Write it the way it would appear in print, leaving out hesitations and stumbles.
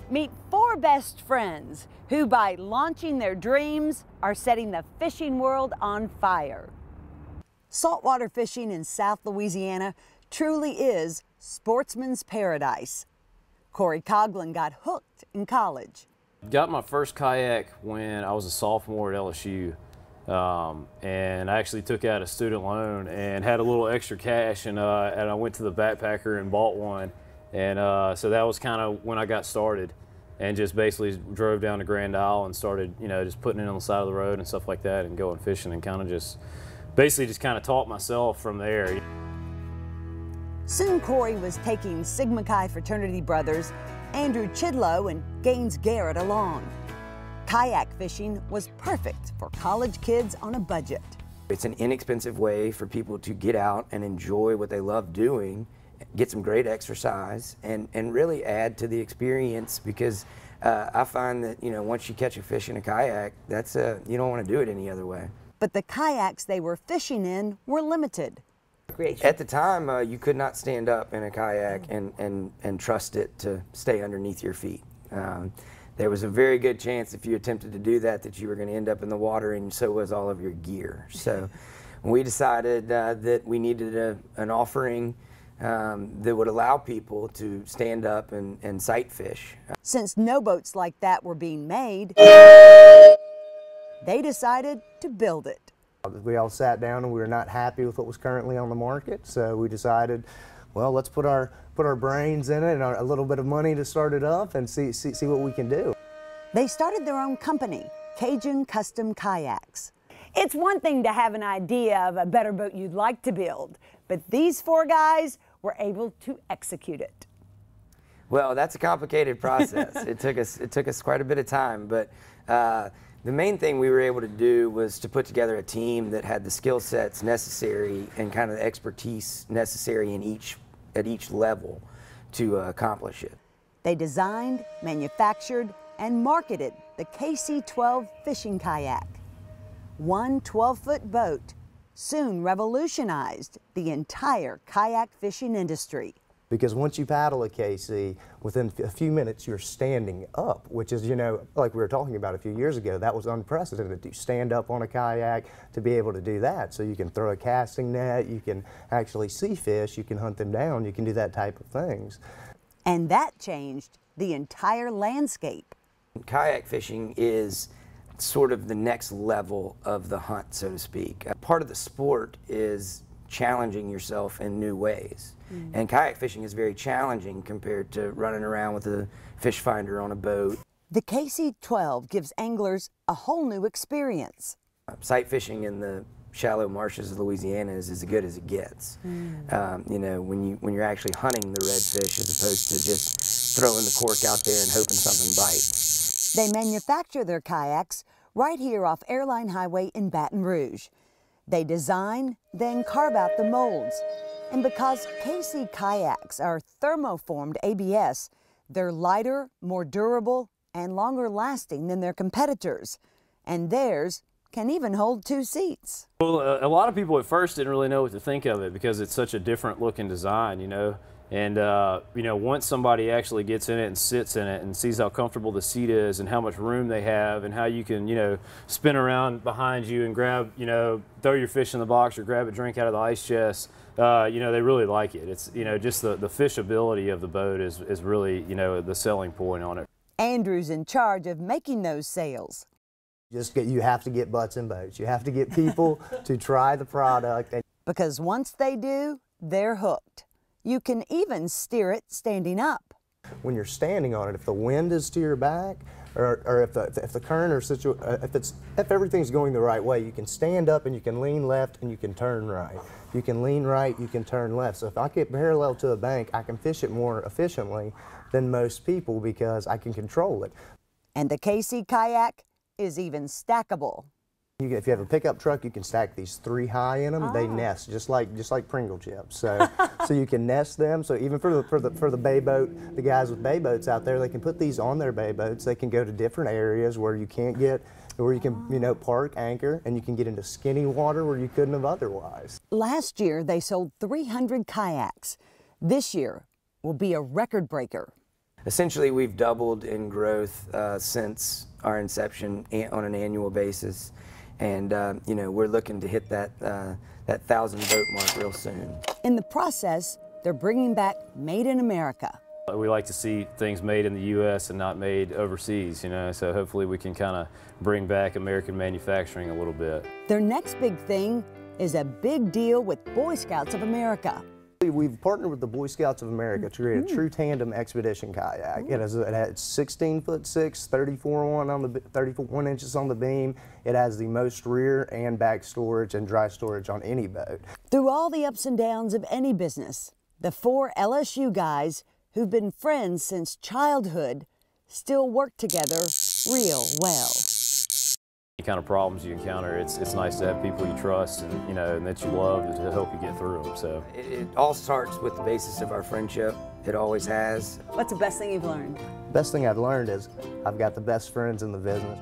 Meet four best friends who, by launching their dreams, are setting the fishing world on fire. Saltwater fishing in South Louisiana truly is sportsman's paradise. Corey Coughlin got hooked in college. Got my first kayak when I was a sophomore at LSU. And I actually took out a student loan and had a little extra cash, and I went to the backpacker and bought one. And so that was kind of when I got started, and just basically drove down to Grand Isle and started, just putting it on the side of the road and stuff like that and going fishing, and kind of just taught myself from there. Soon Corey was taking Sigma Chi fraternity brothers Andrew Chidlow and Gaines Garrett along. Kayak fishing was perfect for college kids on a budget. It's an inexpensive way for people to get out and enjoy what they love doing, get some great exercise, and really add to the experience, because I find that, once you catch a fish in a kayak, you don't want to do it any other way. But the kayaks they were fishing in were limited. At the time, you could not stand up in a kayak and trust it to stay underneath your feet. There was a very good chance if you attempted to do that you were going to end up in the water, and so was all of your gear. So we decided that we needed an offering that would allow people to stand up and sight fish. Since no boats like that were being made, they decided to build it. We all sat down and we were not happy with what was currently on the market, so we decided, well, let's put our brains in it and a little bit of money to start it up and see what we can do. They started their own company, Cajun Custom Kayaks. It's one thing to have an idea of a better boat you'd like to build, but these four guys were able to execute it. Well, that's a complicated process. It took us quite a bit of time, but the main thing we were able to do was to put together a team that had the skill sets necessary and kind of the expertise necessary at each level to accomplish it. They designed, manufactured, and marketed the KC-12 fishing kayak. One 12-foot boat soon revolutionized the entire kayak fishing industry. Because once you paddle a KC, within a few minutes you're standing up, which is, like we were talking about a few years ago, that was unprecedented to stand up on a kayak, to be able to do that. So you can throw a casting net, you can actually see fish, you can hunt them down, you can do that type of things. And that changed the entire landscape. Kayak fishing is sort of the next level of the hunt, so to speak. Part of the sport is challenging yourself in new ways. And kayak fishing is very challenging compared to running around with a fish finder on a boat. The KC-12 gives anglers a whole new experience. Sight fishing in the shallow marshes of Louisiana is as good as it gets. When you're actually hunting the redfish as opposed to just throwing the cork out there and hoping something bites. They manufacture their kayaks right here off Airline Highway in Baton Rouge. They design, then carve out the molds. And because KC kayaks are thermoformed ABS, they're lighter, more durable, and longer lasting than their competitors. And theirs can even hold 2 seats. Well, a lot of people at first didn't really know what to think of it because it's such a different looking design, And, once somebody actually gets in it and sits in it and sees how comfortable the seat is and how much room they have and how you can, spin around behind you and grab, throw your fish in the box or grab a drink out of the ice chest, they really like it. It's, just the fishability of the boat is really, the selling point on it. Andrew's in charge of making those sales. You have to get butts in boats. You have to get people to try the product. Because once they do, they're hooked. You can even steer it standing up. When you're standing on it, if the wind is to your back, or if the current or if everything's going the right way, you can stand up and you can lean left and you can turn right. You can lean right, you can turn left. So if I get parallel to a bank, I can fish it more efficiently than most people because I can control it. And the KC kayak is even stackable. If you have a pickup truck, you can stack these 3 high in them. They nest just like Pringle chips. So you can nest them. So even for the bay boat, the guys with bay boats out there, they can put these on their bay boats. They can go to different areas where you can't get, where you can park, anchor, and you can get into skinny water where you couldn't have otherwise. Last year they sold 300 kayaks. This year will be a record breaker. Essentially, we've doubled in growth since our inception on an annual basis, and you know, we're looking to hit that 1,000 boat mark real soon. In the process, they're bringing back Made in America. We like to see things made in the U.S. and not made overseas, you know, so hopefully we can kind of bring back American manufacturing a little bit. Their next big thing is a big deal with Boy Scouts of America. We've partnered with the Boy Scouts of America to create a true tandem expedition kayak. It has 16'6", 31 inches on the beam. It has the most rear and back storage and dry storage on any boat. Through all the ups and downs of any business, the 4 LSU guys who've been friends since childhood still work together real well. Any kind of problems you encounter, it's nice to have people you trust and, you know, and that you love to help you get through them. So It all starts with the basis of our friendship. It always has. What's the best thing you've learned? Best thing I've learned is I've got the best friends in the business.